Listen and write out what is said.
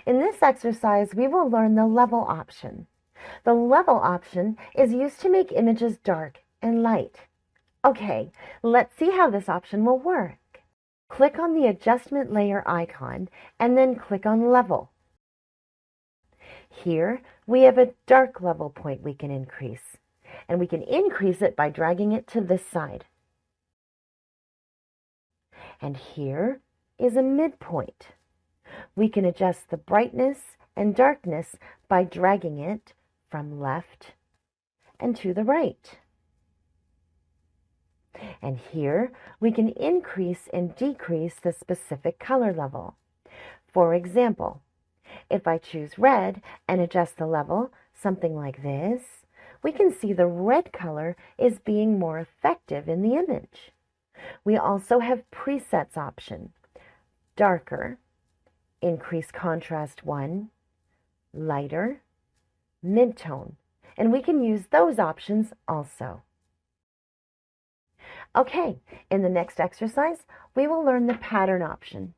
In this exercise, we will learn the level option. The level option is used to make images dark and light. Okay, let's see how this option will work. Click on the adjustment layer icon and then click on level. Here we have a dark level point we can increase, and we can increase it by dragging it to this side. And here is a midpoint. We can adjust the brightness and darkness by dragging it from left and to the right. And here we can increase and decrease the specific color level. For example, if I choose red and adjust the level, something like this, we can see the red color is being more effective in the image. We also have presets option, darker, increase contrast 1, lighter, midtone, and we can use those options also. Okay, in the next exercise, we will learn the pattern option.